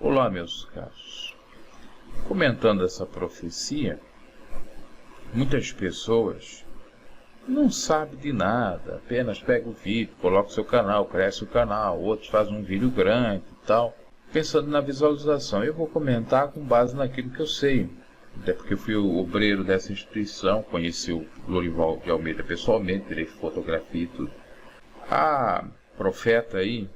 Olá, meus caros. Comentando essa profecia, muitas pessoas não sabem de nada, apenas pega o vídeo, coloca o seu canal, cresce o canal, outros fazem um vídeo grande e tal, pensando na visualização. Eu vou comentar com base naquilo que eu sei, até porque eu fui o obreiro dessa instituição, conheci o Lorival de Almeida pessoalmente, tirei fotografia e tudo. A profeta aí,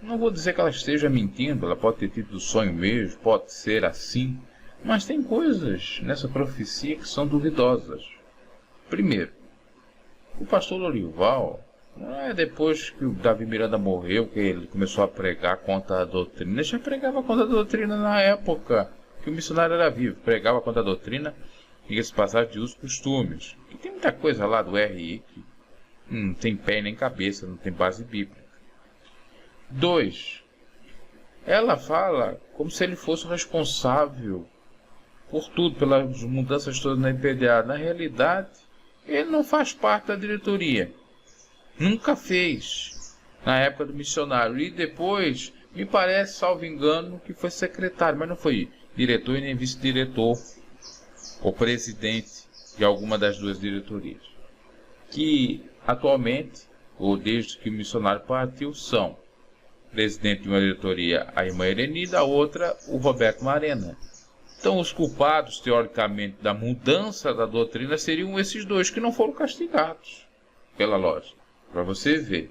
não vou dizer que ela esteja mentindo, ela pode ter tido o sonho mesmo, pode ser assim, mas tem coisas nessa profecia que são duvidosas. Primeiro, o pastor Lorival, não é depois que o Davi Miranda morreu que ele começou a pregar contra a doutrina. Ele já pregava contra a doutrina na época que o missionário era vivo, pregava contra a doutrina, diga-se passagem, de usos e costumes. Que tem muita coisa lá do RI que não tem pé nem cabeça, não tem base bíblica. 2. Ela fala como se ele fosse o responsável por tudo, pelas mudanças todas na IPDA. Na realidade, ele não faz parte da diretoria. Nunca fez, na época do missionário. E depois, me parece, salvo engano, que foi secretário, mas não foi diretor e nem vice-diretor ou presidente de alguma das duas diretorias. Que atualmente, ou desde que o missionário partiu, são presidente de uma diretoria a irmã Ereni, da outra o Roberto Marena. Então os culpados, teoricamente, da mudança da doutrina seriam esses dois que não foram castigados, pela lógica, para você ver.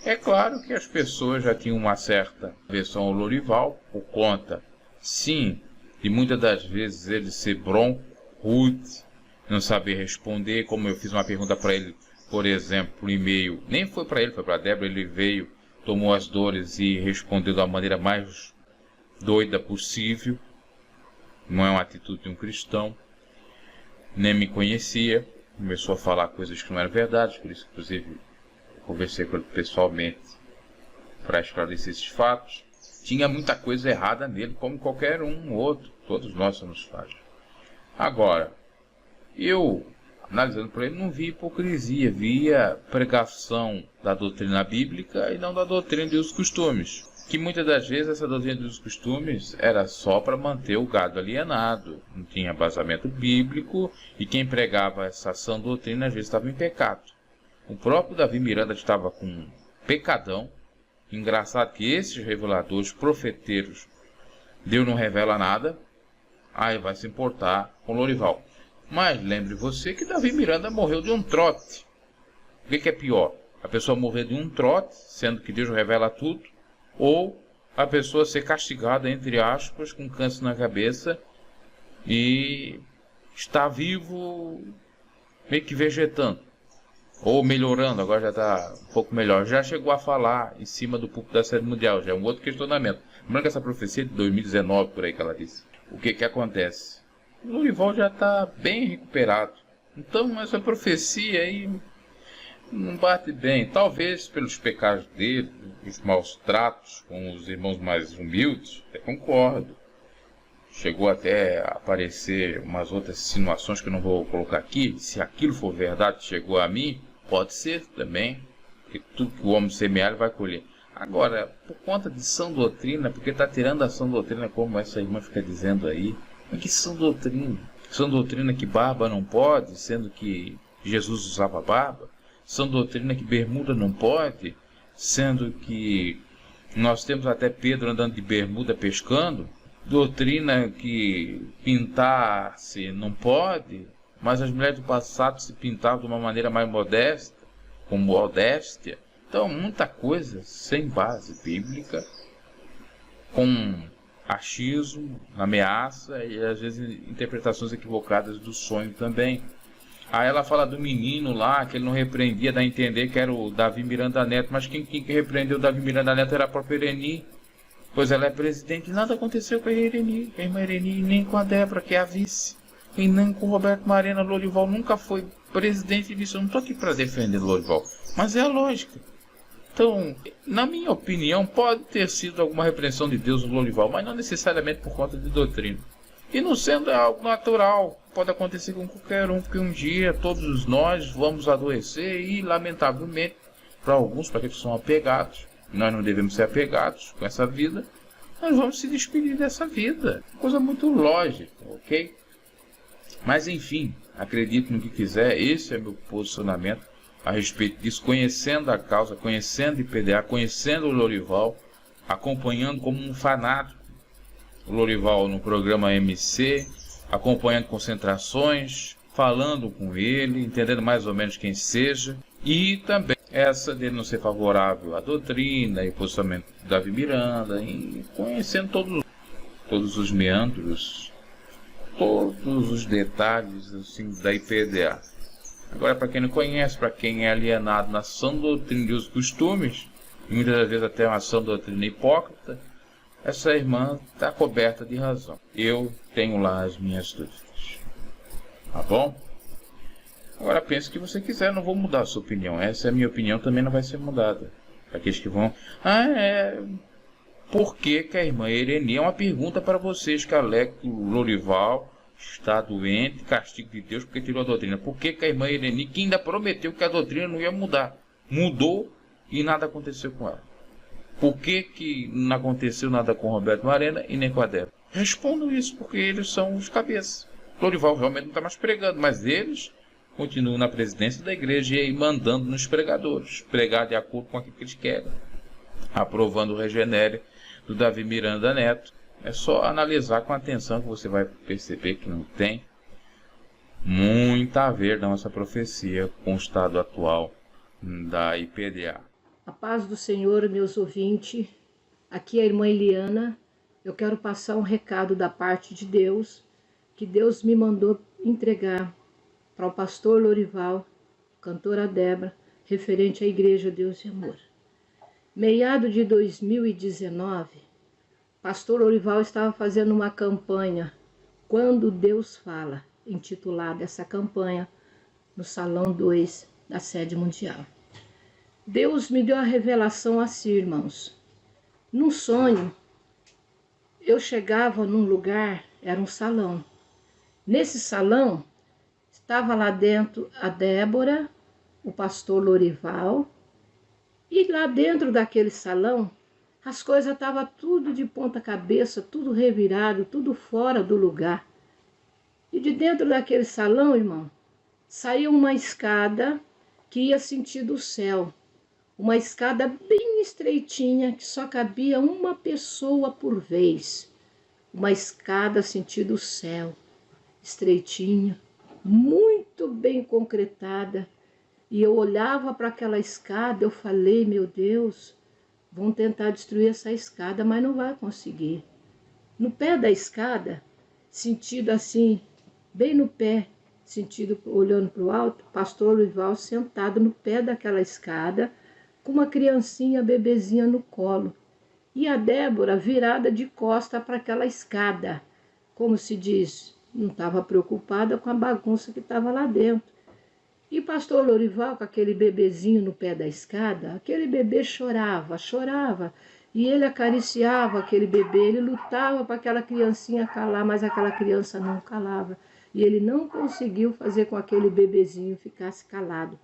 É claro que as pessoas já tinham uma certa aversão ao Lorival, por conta, sim, de muitas das vezes ele ser bronco, rude, não saber responder, como eu fiz uma pergunta para ele, por exemplo, por e-mail, nem foi para ele, foi para a Débora, ele veio, tomou as dores e respondeu da maneira mais doida possível. Não é uma atitude de um cristão. Nem me conhecia. Começou a falar coisas que não eram verdade. Por isso, inclusive, eu conversei com ele pessoalmente para esclarecer esses fatos. Tinha muita coisa errada nele, como qualquer um outro. Todos nós somos falhos. Agora, eu, analisando por ele, não vi hipocrisia, via pregação da doutrina bíblica e não da doutrina de usos e costumes. Que muitas das vezes essa doutrina de usos e costumes era só para manter o gado alienado, não tinha basamento bíblico, e quem pregava essa sã doutrina às vezes estava em pecado. O próprio Davi Miranda estava com um pecadão. Engraçado que esses reveladores, profeteiros, Deus não revela nada, aí vai se importar com Lorival. Mas lembre você que Davi Miranda morreu de um trote. O que é pior? A pessoa morrer de um trote, sendo que Deus revela tudo, ou a pessoa ser castigada, entre aspas, com câncer na cabeça e está vivo meio que vegetando, ou melhorando, agora já está um pouco melhor. Já chegou a falar em cima do púlpito da sede mundial, já é um outro questionamento. Lembrando que essa profecia é de 2019, por aí que ela disse. O que acontece? O Lorival já está bem recuperado. Então essa profecia aí não bate bem. Talvez pelos pecados dele, os maus tratos com os irmãos mais humildes, eu concordo. Chegou até a aparecer umas outras insinuações que eu não vou colocar aqui. Se aquilo for verdade, chegou a mim, pode ser também. Porque tudo que o homem semear, ele vai colher. Agora, por conta de sã doutrina, porque está tirando a sã doutrina, como essa irmã fica dizendo aí, mas que sã doutrina? Sã doutrina que barba não pode, sendo que Jesus usava barba? Sã doutrina que bermuda não pode, sendo que nós temos até Pedro andando de bermuda pescando? Doutrina que pintar-se não pode, mas as mulheres do passado se pintavam de uma maneira mais modesta, com modéstia. Então, muita coisa sem base bíblica, com achismo, ameaça e às vezes interpretações equivocadas do sonho também. Aí ela fala do menino lá, que ele não repreendia, dá a entender que era o Davi Miranda Neto, mas quem repreendeu o Davi Miranda Neto era a própria Ereni, pois ela é presidente. Nada aconteceu com a Ereni, a irmã Ereni, nem com a Débora, que é a vice, e nem com o Roberto Marena. Lorival nunca foi presidente disso. Eu não estou aqui para defender Lorival, mas é a lógica. Então, na minha opinião, pode ter sido alguma repreensão de Deus no Lorival, mas não necessariamente por conta de doutrina. E não sendo algo natural, pode acontecer com qualquer um, porque um dia todos nós vamos adoecer e, lamentavelmente, para alguns, para aqueles que são apegados, nós não devemos ser apegados com essa vida, nós vamos se despedir dessa vida. Coisa muito lógica, ok? Mas enfim, acredite no que quiser, esse é meu posicionamento a respeito disso, conhecendo a causa, conhecendo o IPDA, conhecendo o Lorival, acompanhando como um fanático o Lorival no programa MC, acompanhando concentrações, falando com ele, entendendo mais ou menos quem seja, e também essa dele não ser favorável à doutrina e posicionamento de Davi Miranda, e conhecendo todos os meandros, todos os detalhes assim, da IPDA. Agora, para quem não conhece, para quem é alienado na sã doutrina de os costumes, e muitas vezes até uma sã doutrina hipócrita, essa irmã está coberta de razão. Eu tenho lá as minhas dúvidas. Tá bom? Agora pense o que você quiser, não vou mudar a sua opinião. Essa é a minha opinião, também não vai ser mudada. Para aqueles que vão... Por que que a irmã Ereni... É uma pergunta para vocês que alegam que o Lorival está doente, castigo de Deus, porque tirou a doutrina. Por que que a irmã Ereni, que ainda prometeu que a doutrina não ia mudar, mudou e nada aconteceu com ela? Por que que não aconteceu nada com o Roberto Marena e nem com a Débora? Respondam isso, porque eles são os cabeças. Lorival realmente não está mais pregando, mas eles continuam na presidência da igreja e mandando nos pregadores, pregar de acordo com aquilo que eles querem, aprovando o Regenere do Davi Miranda Neto. É só analisar com atenção que você vai perceber que não tem muito a ver com essa profecia com o estado atual da IPDA. A paz do Senhor, meus ouvintes. Aqui é a irmã Eliana. Eu quero passar um recado da parte de Deus, que Deus me mandou entregar para o pastor Lorival, cantora Débora, referente à Igreja Deus e Amor. Meado de 2019, pastor Lorival estava fazendo uma campanha, Quando Deus Fala, intitulada essa campanha, no Salão 2 da Sede Mundial. Deus me deu a revelação assim, irmãos. Num sonho, eu chegava num lugar, era um salão. Nesse salão, estava lá dentro a Débora, o pastor Lorival, e lá dentro daquele salão, as coisas estavam tudo de ponta cabeça, tudo revirado, tudo fora do lugar. E de dentro daquele salão, irmão, saiu uma escada que ia sentido o céu. Uma escada bem estreitinha, que só cabia uma pessoa por vez. Uma escada sentido o céu, estreitinha, muito bem concretada. E eu olhava para aquela escada, eu falei, meu Deus, vão tentar destruir essa escada, mas não vai conseguir. No pé da escada, sentido assim, bem no pé, sentido olhando para o alto, pastor Lorival sentado no pé daquela escada, com uma criancinha, bebezinha no colo. E a Débora virada de costa para aquela escada, como se diz, não estava preocupada com a bagunça que estava lá dentro. E pastor Lorival, com aquele bebezinho no pé da escada, aquele bebê chorava, chorava. E ele acariciava aquele bebê, ele lutava para aquela criancinha calar, mas aquela criança não calava. E ele não conseguiu fazer com que aquele bebezinho ficasse calado.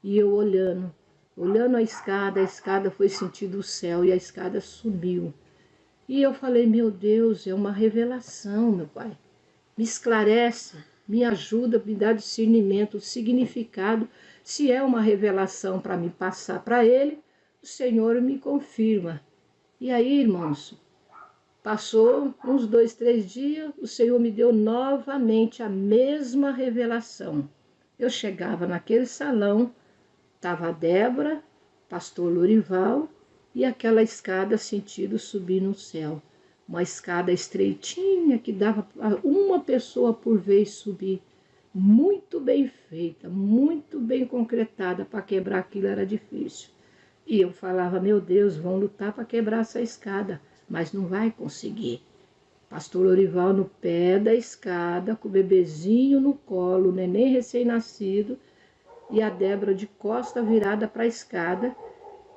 E eu olhando a escada foi sentido o céu e a escada subiu. E eu falei, meu Deus, é uma revelação, meu Pai. Me esclarece, me ajuda, me dá discernimento, o significado. Se é uma revelação para me passar para ele, o Senhor me confirma. E aí, irmãos, passou uns 2, 3 dias, o Senhor me deu novamente a mesma revelação. Eu chegava naquele salão, estava a Débora, pastor Lorival e aquela escada sentido subir no céu. Uma escada estreitinha que dava uma pessoa por vez subir. Muito bem feita, muito bem concretada. Para quebrar aquilo era difícil. E eu falava, meu Deus, vão lutar para quebrar essa escada, mas não vai conseguir. Pastor Lorival no pé da escada, com o bebezinho no colo, o neném recém-nascido, e a Débora de costa virada para a escada,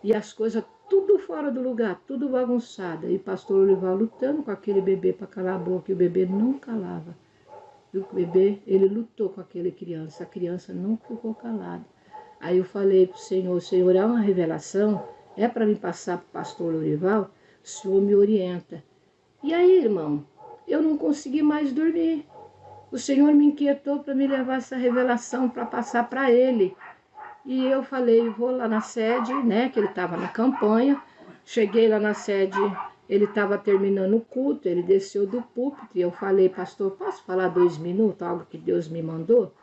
e as coisas tudo fora do lugar, tudo bagunçada. E pastor Lorival lutando com aquele bebê para calar a boca, e o bebê não calava. E o bebê, ele lutou com aquela criança, a criança não ficou calada. Aí eu falei para o Senhor, é uma revelação, é para me passar para o pastor Lorival? O Senhor me orienta. E aí, irmão, eu não consegui mais dormir. O Senhor me inquietou para me levar essa revelação para passar para ele. E eu falei, vou lá na sede, né, que ele estava na campanha. Cheguei lá na sede, ele estava terminando o culto, ele desceu do púlpito e eu falei, pastor, posso falar 2 minutos, algo que Deus me mandou?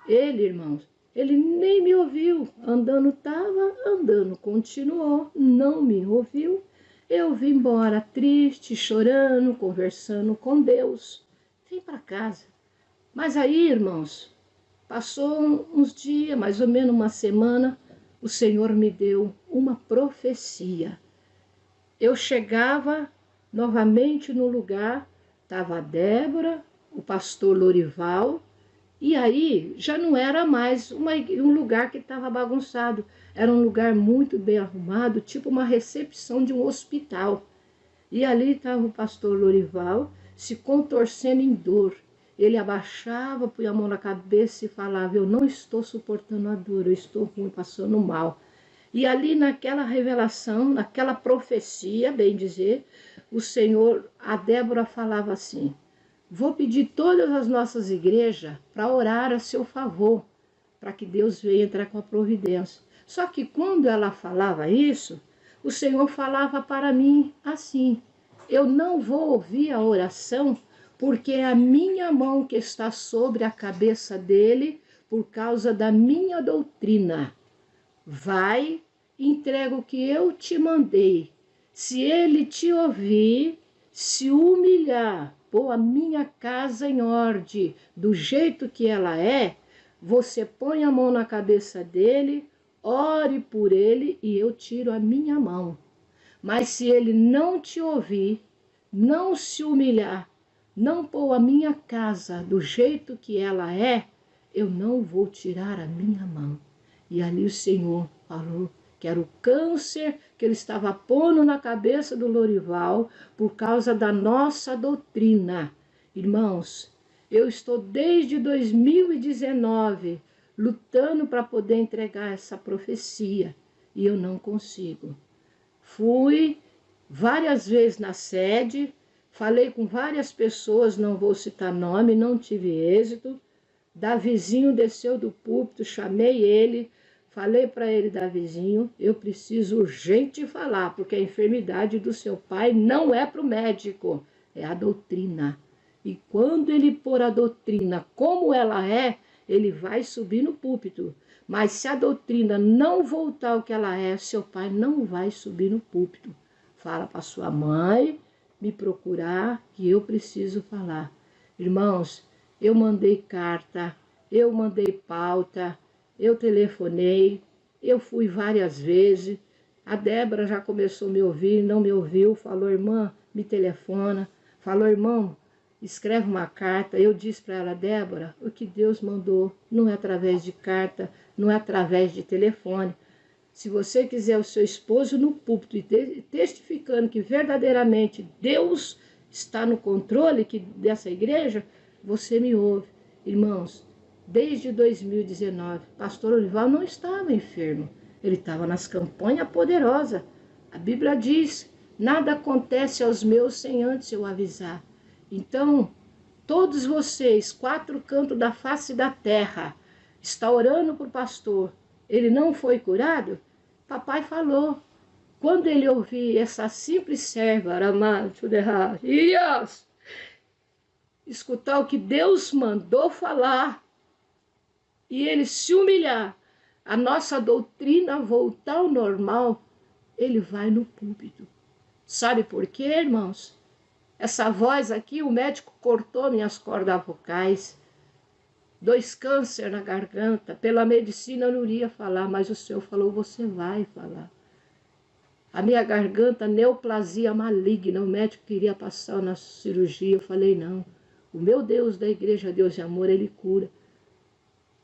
Ele, irmãos, ele nem me ouviu, andando estava, andando continuou, não me ouviu. Eu vim embora triste, chorando, conversando com Deus. Vim para casa. Mas aí, irmãos, passou uns dias, mais ou menos uma semana, o Senhor me deu uma profecia. Eu chegava novamente no lugar, estava a Débora, o pastor Lorival, e aí já não era mais um lugar que estava bagunçado, era um lugar muito bem arrumado, tipo uma recepção de um hospital. E ali estava o pastor Lorival se contorcendo em dor. Ele abaixava, punha a mão na cabeça e falava, eu não estou suportando a dor, eu estou ruim, passando mal. E ali naquela revelação, naquela profecia, bem dizer, o Senhor, a Débora falava assim, vou pedir todas as nossas igrejas para orar a seu favor, para que Deus venha entrar com a providência. Só que quando ela falava isso, o Senhor falava para mim assim, eu não vou ouvir a oração, porque é a minha mão que está sobre a cabeça dele, por causa da minha doutrina. Vai, entrega o que eu te mandei. Se ele te ouvir, se humilhar, pôr a minha casa em ordem, do jeito que ela é, você põe a mão na cabeça dele, ore por ele e eu tiro a minha mão. Mas se ele não te ouvir, não se humilhar, não pôr a minha casa do jeito que ela é, eu não vou tirar a minha mão. E ali o Senhor falou que era o câncer que ele estava pondo na cabeça do Lorival por causa da nossa doutrina. Irmãos, eu estou desde 2019 lutando para poder entregar essa profecia e eu não consigo. Fui várias vezes na sede, falei com várias pessoas, não vou citar nome, não tive êxito. Davizinho desceu do púlpito, chamei ele, falei para ele, Davizinho, eu preciso urgente falar, porque a enfermidade do seu pai não é para o médico, é a doutrina. E quando ele pôr a doutrina como ela é, ele vai subir no púlpito. Mas se a doutrina não voltar ao que ela é, seu pai não vai subir no púlpito. Fala para sua mãe me procurar que eu preciso falar. Irmãos, eu mandei carta, eu mandei pauta, eu telefonei, eu fui várias vezes. A Débora já começou a me ouvir, não me ouviu, falou, irmã, me telefona. Falou, irmão, escreve uma carta. Eu disse para ela, Débora, o que Deus mandou não é através de carta, não é através de telefone. Se você quiser o seu esposo no púlpito e testificando que verdadeiramente Deus está no controle dessa igreja, você me ouve. Irmãos, desde 2019, pastor Lorival não estava enfermo. Ele estava nas campanhas poderosas. A Bíblia diz, nada acontece aos meus sem antes eu avisar. Então, todos vocês, 4 cantos da face da terra, está orando por pastor. Ele não foi curado? Papai falou. Quando ele ouvir essa simples serva, escutar o que Deus mandou falar, e ele se humilhar, a nossa doutrina voltar ao normal, ele vai no púlpito. Sabe por quê, irmãos? Essa voz aqui, o médico cortou minhas cordas vocais, 2 câncer na garganta, pela medicina eu não iria falar, mas o Senhor falou, você vai falar. A minha garganta, neoplasia maligna, o médico queria passar na cirurgia, eu falei, não. O meu Deus da igreja, Deus de amor, ele cura.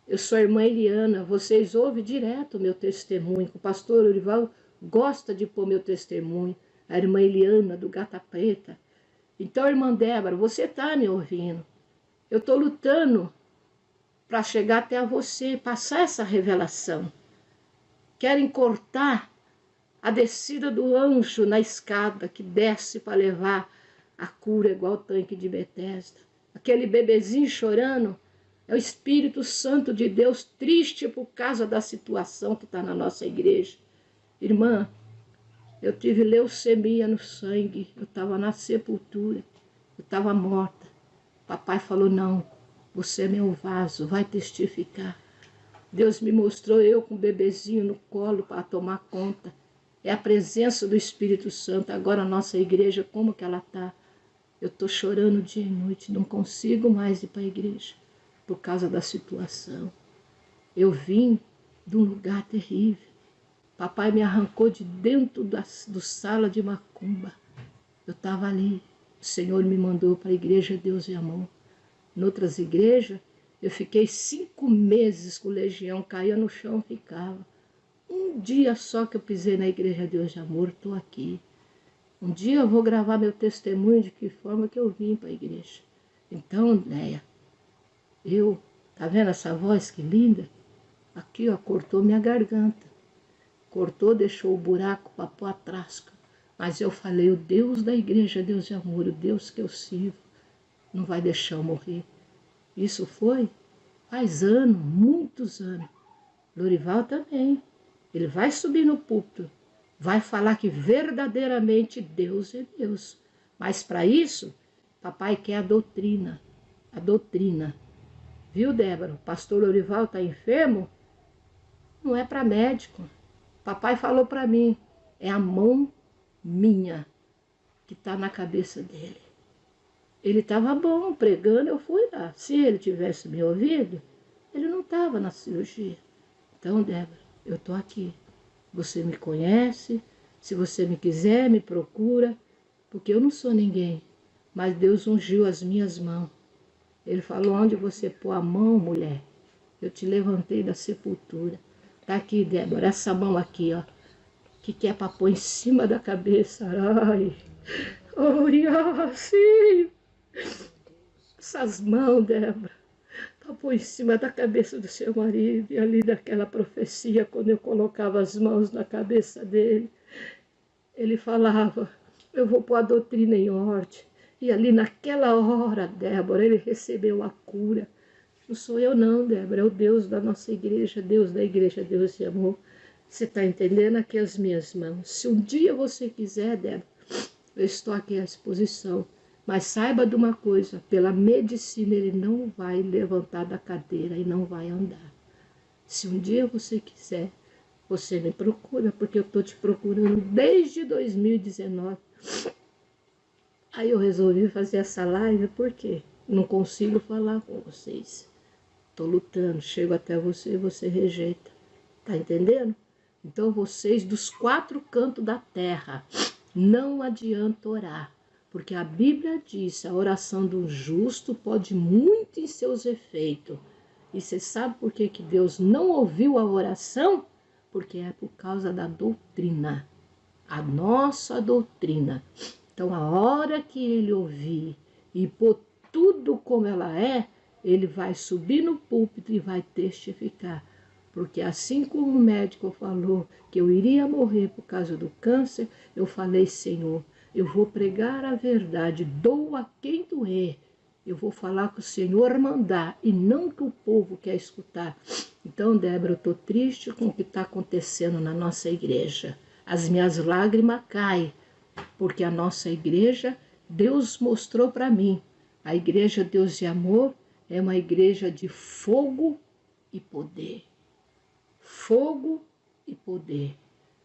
Eu sou a irmã Eliana, vocês ouvem direto o meu testemunho. O pastor Lorival gosta de pôr meu testemunho. A irmã Eliana, do Gata Preta. Então, irmã Débora, você está me ouvindo. Eu estou lutando para chegar até a você, passar essa revelação. Querem cortar a descida do anjo na escada que desce para levar A cura é igual o tanque de Betesda. Aquele bebezinho chorando é o Espírito Santo de Deus triste por causa da situação que está na nossa igreja. Irmã, eu tive leucemia no sangue, eu estava na sepultura, eu estava morta. Papai falou, não, você é meu vaso, vai testificar. Deus me mostrou eu com o bebezinho no colo para tomar conta. É a presença do Espírito Santo. Agora a nossa igreja, como que ela está? Eu estou chorando dia e noite, não consigo mais ir para a igreja por causa da situação. Eu vim de um lugar terrível. Papai me arrancou de dentro do sala de macumba. Eu estava ali. O Senhor me mandou para a igreja Deus e Amor. Em outras igrejas, eu fiquei 5 meses com legião, caía no chão, ficava. Um dia só que eu pisei na igreja Deus de Amor, estou aqui. Um dia eu vou gravar meu testemunho de que forma que eu vim para a igreja. Então, Néia, tá vendo essa voz que linda? Aqui, ó, cortou minha garganta. Cortou, deixou o buraco para pôr a trasca. Mas eu falei, o Deus da igreja, Deus de Amor, o Deus que eu sirvo, não vai deixar eu morrer. Isso foi faz anos, muitos anos. Lorival também. Ele vai subir no púlpito, vai falar que verdadeiramente Deus é Deus. Mas para isso, papai quer a doutrina. A doutrina. Viu, Débora? O pastor Lorival está enfermo? Não é para médico. Papai falou para mim, é a mão minha que está na cabeça dele. Ele estava bom, pregando, eu fui lá. Se ele tivesse me ouvido, ele não estava na cirurgia. Então, Débora, eu estou aqui. Você me conhece, se você me quiser, me procura, porque eu não sou ninguém. Mas Deus ungiu as minhas mãos. Ele falou, onde você pôr a mão, mulher, eu te levantei da sepultura. Tá aqui, Débora, essa mão aqui, ó, que é para pôr em cima da cabeça. Ai, sim. Essas mãos, Débora, para pôr em cima da cabeça do seu marido. E ali daquela profecia, quando eu colocava as mãos na cabeça dele, ele falava, eu vou pôr a doutrina em ordem. E ali naquela hora, Débora, ele recebeu a cura. Não sou eu não, Débora, é o Deus da nossa igreja, Deus da igreja, Deus de amor. Você está entendendo? Aqui as minhas mãos. Se um dia você quiser, Débora, eu estou aqui à disposição. Mas saiba de uma coisa, pela medicina ele não vai levantar da cadeira e não vai andar. Se um dia você quiser, você me procura, porque eu estou te procurando desde 2019. Aí eu resolvi fazer essa live, porque não consigo falar com vocês. Estou lutando, chego até você e você rejeita. Tá entendendo? Então vocês dos 4 cantos da terra, não adianta orar. Porque a Bíblia diz, a oração do justo pode muito em seus efeitos. E você sabe por que Deus não ouviu a oração? Porque é por causa da doutrina. A nossa doutrina. Então a hora que ele ouvir e pôr tudo como ela é, ele vai subir no púlpito e vai testificar. Porque assim como o médico falou que eu iria morrer por causa do câncer, eu falei, Senhor, eu vou pregar a verdade, doa quem doer. Eu vou falar que o Senhor mandar e não que o povo quer escutar. Então, Débora, eu estou triste com o que está acontecendo na nossa igreja. As minhas lágrimas caem, porque a nossa igreja, Deus mostrou para mim. A igreja Deus de Amor é uma igreja de fogo e poder. Fogo e poder.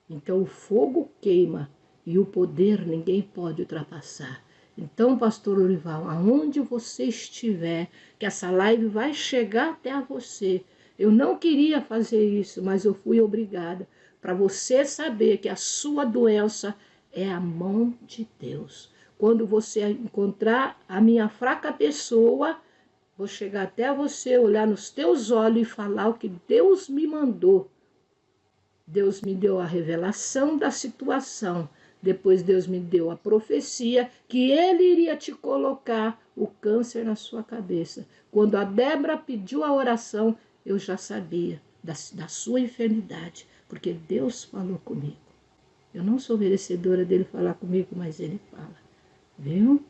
Então o fogo queima e o poder ninguém pode ultrapassar. Então, pastor Lorival, aonde você estiver, que essa live vai chegar até a você. Eu não queria fazer isso, mas eu fui obrigada. Para você saber que a sua doença é a mão de Deus. Quando você encontrar a minha fraca pessoa, vou chegar até você, olhar nos teus olhos e falar o que Deus me mandou. Deus me deu a revelação da situação. Depois Deus me deu a profecia que ele iria te colocar o câncer na sua cabeça. Quando a Débora pediu a oração, eu já sabia da sua enfermidade, porque Deus falou comigo. Eu não sou merecedora dele falar comigo, mas ele fala. Viu?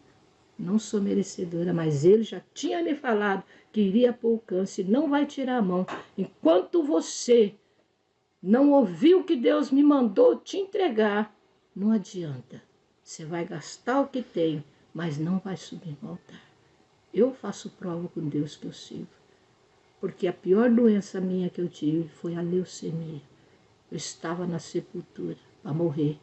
não sou merecedora, mas ele já tinha me falado que iria pôr o câncer, não vai tirar a mão. Enquanto você não ouviu o que Deus me mandou te entregar, não adianta. Você vai gastar o que tem, mas não vai subir no altar. Eu faço prova com Deus que eu sirvo. Porque a pior doença minha que eu tive foi a leucemia. Eu estava na sepultura para morrer.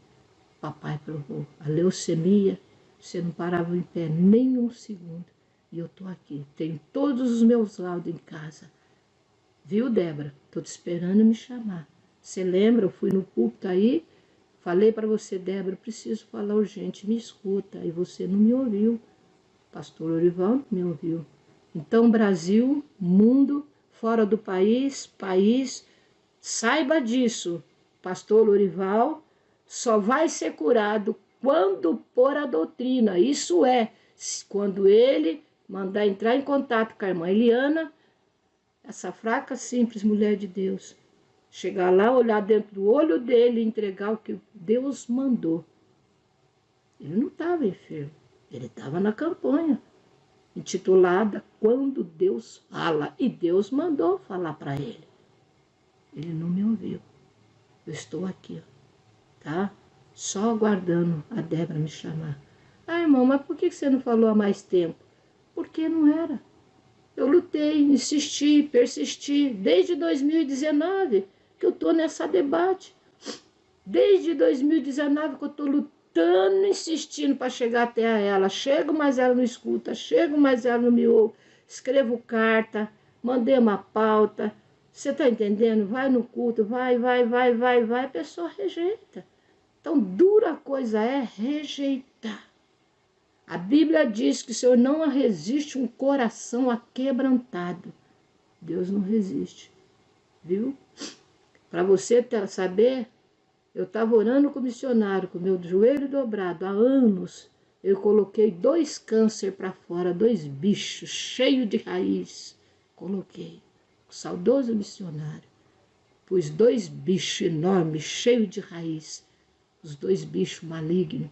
Papai provou. A leucemia, você não parava em pé nem um segundo. E eu estou aqui. Tenho todos os meus laudos em casa. Viu, Débora? Estou te esperando me chamar. Você lembra? Eu fui no púlpito aí, falei para você, Débora, preciso falar urgente, me escuta. E você não me ouviu. Pastor Lorival não me ouviu. Então, Brasil, mundo, fora do país, saiba disso. Pastor Lorival só vai ser curado quando pôr a doutrina. Isso é, quando ele mandar entrar em contato com a irmã Eliana, essa fraca, simples mulher de Deus, chegar lá, olhar dentro do olho dele e entregar o que Deus mandou. Ele não estava enfermo, ele estava na campanha, intitulada Quando Deus Fala. E Deus mandou falar para ele. Ele não me ouviu. Eu estou aqui, ó, tá? Só aguardando a Débora me chamar. Ah, irmão, mas por que você não falou há mais tempo? Porque não era. Eu lutei, insisti, persisti, desde 2019 que eu estou nessa debate. Desde 2019 que eu estou lutando, insistindo para chegar até a ela. Chego, mas ela não escuta. Chego, mas ela não me ouve. Escrevo carta, mandei uma pauta. Você está entendendo? Vai no culto, vai. A pessoa rejeita. Então, dura coisa é rejeitar. A Bíblia diz que o Senhor não resiste um coração aquebrantado. Deus não resiste, viu? Para você saber, eu estava orando com o missionário, com o meu joelho dobrado, há anos. Eu coloquei 2 câncer para fora, 2 bichos cheios de raiz. Coloquei, o saudoso missionário. Pus 2 bichos enormes, cheios de raiz. Os 2 bichos malignos.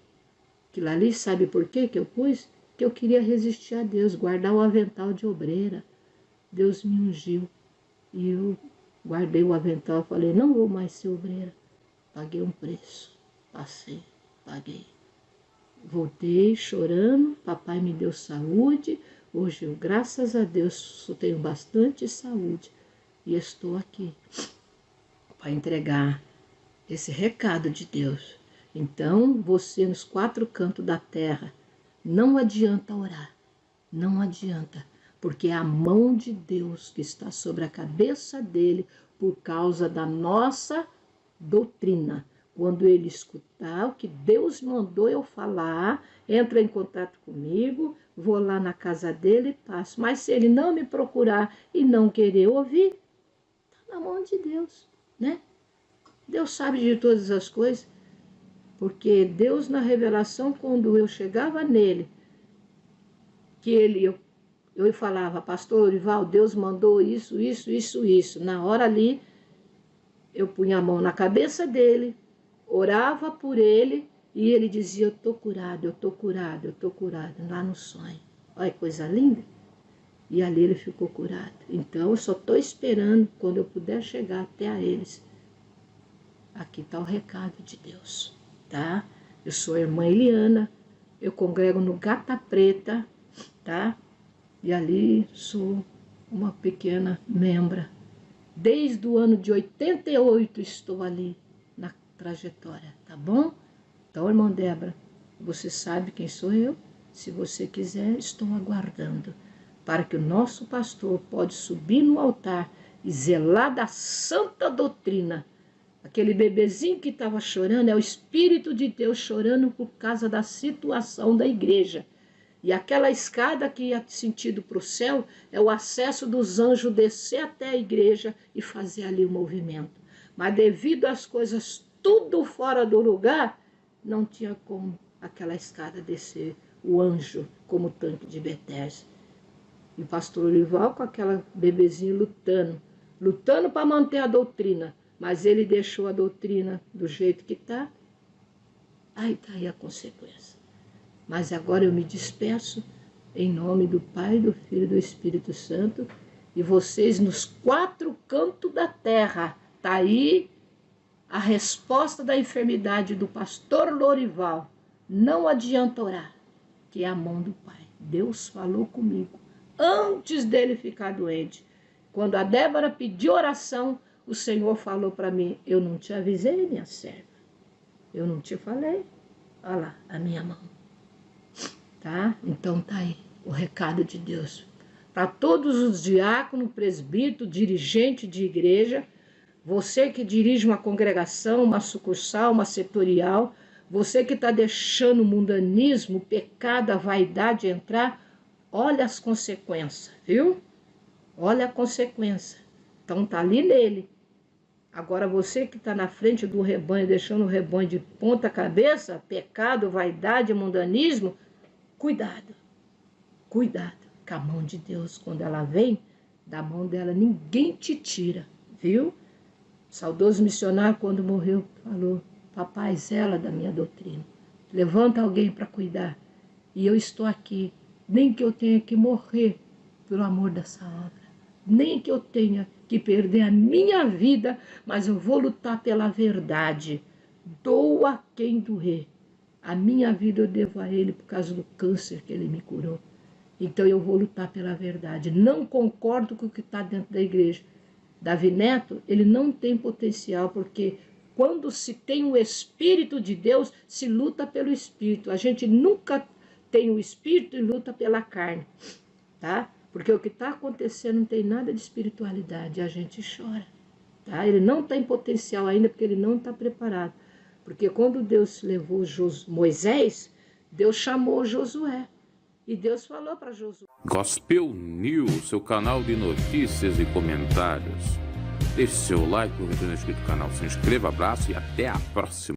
Aquilo ali, sabe por quê que eu pus? Que eu queria resistir a Deus, guardar o avental de obreira. Deus me ungiu. E eu guardei o avental, falei, não vou mais ser obreira. Paguei um preço. Passei, paguei. Voltei chorando, papai me deu saúde. Hoje eu, graças a Deus, tenho bastante saúde. E estou aqui para entregar esse recado de Deus. Então, você nos 4 cantos da terra, não adianta orar, não adianta, porque é a mão de Deus que está sobre a cabeça dele por causa da nossa doutrina. Quando ele escutar o que Deus mandou eu falar, entra em contato comigo, vou lá na casa dele e passo. Mas se ele não me procurar e não querer ouvir, está na mão de Deus, né? Deus sabe de todas as coisas. Porque Deus, na revelação, quando eu chegava nele, que eu falava, pastor Lorival, Deus mandou isso. Na hora ali, eu punha a mão na cabeça dele, orava por ele, e ele dizia, eu estou curado, lá no sonho. Olha que coisa linda. E ali ele ficou curado. Então, eu só estou esperando, quando eu puder chegar até a eles. Aqui está o recado de Deus. Tá? Eu sou a irmã Eliana, eu congrego no Gata Preta, tá? E ali sou uma pequena membra. Desde o ano de 88 estou ali na trajetória, tá bom? Então, irmã Débora, você sabe quem sou eu? Se você quiser, estou aguardando para que o nosso pastor pode subir no altar e zelar da santa doutrina. Aquele bebezinho que estava chorando é o Espírito de Deus chorando por causa da situação da igreja. E aquela escada que ia sentido para o céu é o acesso dos anjos descer até a igreja e fazer ali o movimento. Mas devido às coisas tudo fora do lugar, não tinha como aquela escada descer o anjo como o tanque de Betesda. E o pastor Lorival com aquela bebezinho lutando para manter a doutrina. Mas ele deixou a doutrina do jeito que está. Aí está aí a consequência. Mas agora eu me despeço, em nome do Pai, do Filho e do Espírito Santo, e vocês nos 4 cantos da terra. Está aí a resposta da enfermidade do pastor Lorival. Não adianta orar, que é a mão do Pai. Deus falou comigo antes dele ficar doente. Quando a Débora pediu oração, o Senhor falou para mim: eu não te avisei, minha serva. Eu não te falei. Olha lá, a minha mão. Tá? Então tá aí o recado de Deus. Para todos os diáconos, presbítero, dirigente de igreja, você que dirige uma congregação, uma sucursal, uma setorial, você que está deixando o mundanismo, o pecado, a vaidade entrar, olha as consequências, viu? Olha a consequência. Então tá ali nele. Agora você que está na frente do rebanho, deixando o rebanho de ponta cabeça, pecado, vaidade, mundanismo, cuidado. Cuidado, que a mão de Deus, quando ela vem, da mão dela ninguém te tira, viu? O saudoso missionário, quando morreu, falou: papai, zela da minha doutrina. Levanta alguém para cuidar. E eu estou aqui, nem que eu tenha que morrer pelo amor dessa obra. Nem que eu tenha que perder a minha vida, mas eu vou lutar pela verdade. Doa quem doer. A minha vida eu devo a ele por causa do câncer que ele me curou. Então eu vou lutar pela verdade. Não concordo com o que está dentro da igreja. Davi Neto, ele não tem potencial, porque quando se tem o Espírito de Deus, se luta pelo Espírito. A gente nunca tem o Espírito e luta pela carne, tá? Porque o que está acontecendo não tem nada de espiritualidade, a gente chora, tá? Ele não está em potencial ainda porque ele não está preparado. Porque quando Deus levou Moisés, Deus chamou Josué. E Deus falou para Josué. Gospel News, seu canal de notícias e comentários. Deixe seu like, por retorno inscrito no canal, se inscreva, abraço e até a próxima.